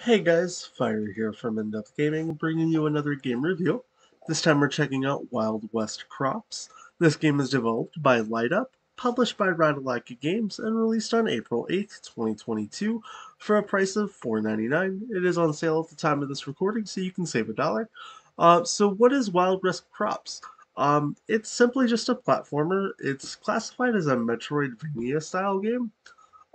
Hey guys, Fire here from InDepth Gaming, bringing you another game review. This time we're checking out Wild West Crops. This game is developed by Light Up, published by Radalaka Games, and released on April 8th, 2022 for a price of $4.99. It is on sale at the time of this recording, so you can save $1. So what is Wild West Crops? It's simply just a platformer. It's classified as a Metroidvania style game.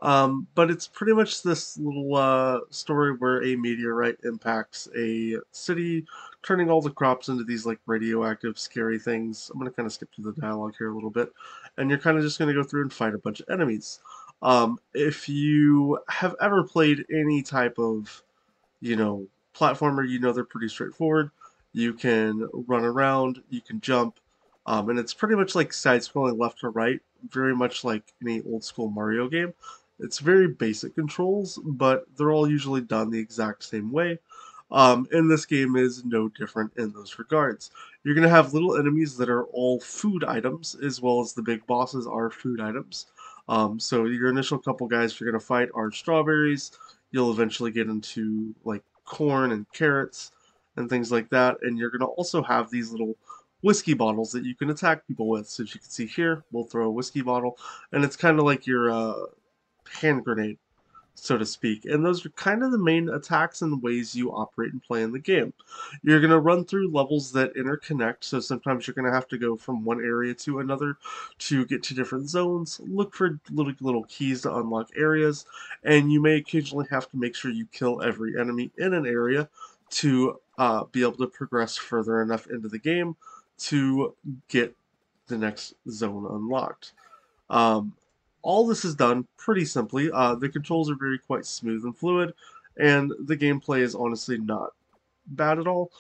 But it's pretty much this little story where a meteorite impacts a city, turning all the crops into these like radioactive, scary things. I'm gonna kind of skip through the dialogue here a little bit, and you're kind of just gonna go through and fight a bunch of enemies. If you have ever played any type of, you know, platformer, you know they're pretty straightforward. You can run around, you can jump, and it's pretty much like side-scrolling left to right, very much like any old school Mario game. It's very basic controls, but they're all usually done the exact same way. And this game is no different in those regards. You're going to have little enemies that are all food items, as well as the big bosses are food items. So your initial couple guys you're going to fight are strawberries. You'll eventually get into like corn and carrots and things like that. And you're going to also have these little whiskey bottles that you can attack people with. So as you can see here, we'll throw a whiskey bottle, and it's kind of like your hand grenade, so to speak. And those are kind of the main attacks and ways you operate and play in the game. You're going to run through levels that interconnect, so sometimes you're going to have to go from one area to another to get to different zones, look for little keys to unlock areas, and you may occasionally have to make sure you kill every enemy in an area to be able to progress further enough into the game to get the next zone unlocked. Um, all this is done pretty simply. The controls are very quite smooth and fluid, and the gameplay is honestly not bad at all.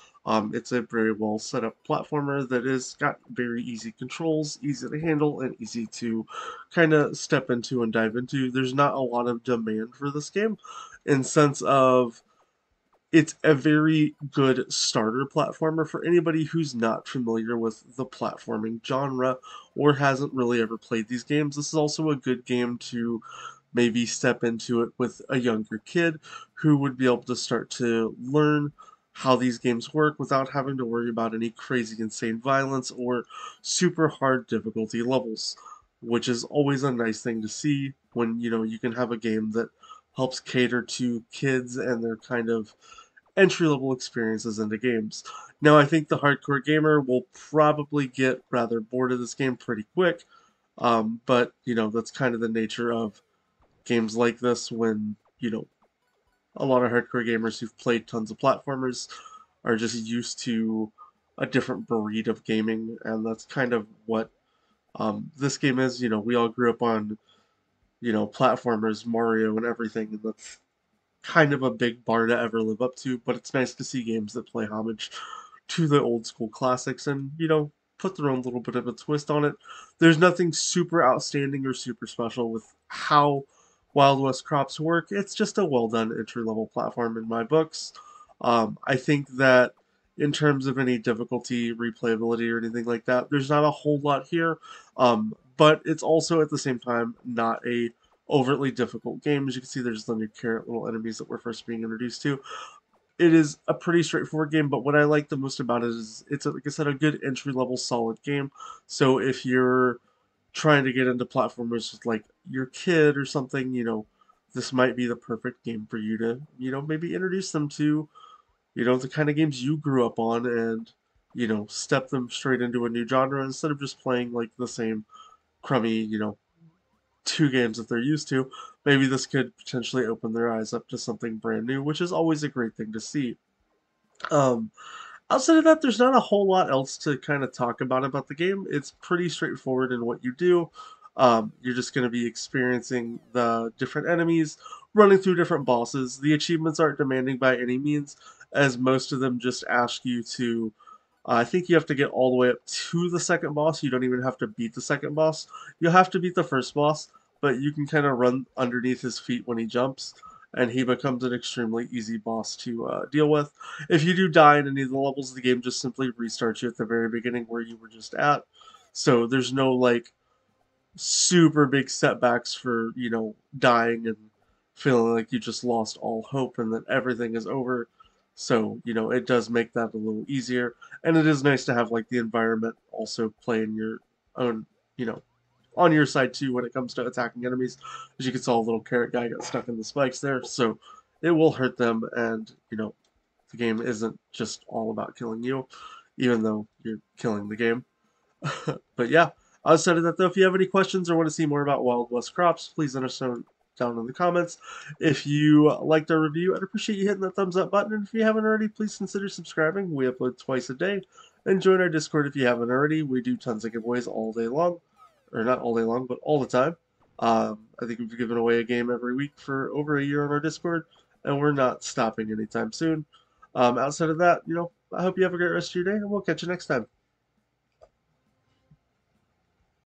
It's a very well set up platformer that is got very easy controls, easy to handle, and easy to kind of step into and dive into. There's not a lot of demand for this game in sense of it's a very good starter platformer for anybody who's not familiar with the platforming genre or hasn't really ever played these games. This is also a good game to maybe step into it with a younger kid who would be able to start to learn how these games work without having to worry about any crazy insane violence or super hard difficulty levels, which is always a nice thing to see when you can have a game that helps cater to kids and their kind of entry level experiences into games. Now, I think the hardcore gamer will probably get rather bored of this game pretty quick, but that's kind of the nature of games like this when a lot of hardcore gamers who've played tons of platformers are just used to a different breed of gaming, and that's kind of what this game is. We all grew up on platformers, Mario, and everything, and that's kind of a big bar to ever live up to, but it's nice to see games that play homage to the old school classics and, put their own little bit of a twist on it. There's nothing super outstanding or super special with how Wild West Crops work. It's just a well done entry level platform in my books. I think that in terms of any difficulty, replayability, or anything like that, there's not a whole lot here. But it's also at the same time not a overtly difficult game. As you can see, there's the new carrot little enemies that we're first being introduced to. It is a pretty straightforward game, but what I like the most about it is it's, like I said, a good entry level solid game. So if you're trying to get into platformers with like your kid or something, this might be the perfect game for you to, maybe introduce them to, the kind of games you grew up on and, step them straight into a new genre instead of just playing like the same crummy, two games that they're used to. Maybe this could potentially open their eyes up to something brand new, which is always a great thing to see. Um, Outside of that, there's not a whole lot else to kind of talk about the game. It's pretty straightforward in what you do. You're just going to be experiencing the different enemies, running through different bosses. The achievements aren't demanding by any means, as most of them just ask you to. I think you have to get all the way up to the second boss. You don't even have to beat the second boss. You'll have to beat the first boss, but you can kind of run underneath his feet when he jumps, and he becomes an extremely easy boss to deal with. If you do die in any of the levels, the game just simply restarts you at the very beginning where you were just at. So there's no like super big setbacks for dying and feeling like you just lost all hope and that everything is over. So, it does make that a little easier. And it is nice to have like the environment also play in your own, you know, on your side too when it comes to attacking enemies. As you can saw, a little carrot guy got stuck in the spikes there, so it will hurt them. And the game isn't just all about killing you, even though you're killing the game. But yeah, outside of that though, if you have any questions or want to see more about Wild West crops, please let us know down in the comments. If you liked our review, I'd appreciate you hitting that thumbs up button. And if you haven't already, please consider subscribing. We upload twice a day. And join our Discord if you haven't already. We do tons of giveaways all day long. Or not all day long, but all the time. I think we've given away a game every week for over a year on our Discord. And we're not stopping anytime soon. Outside of that, I hope you have a great rest of your day. And we'll catch you next time.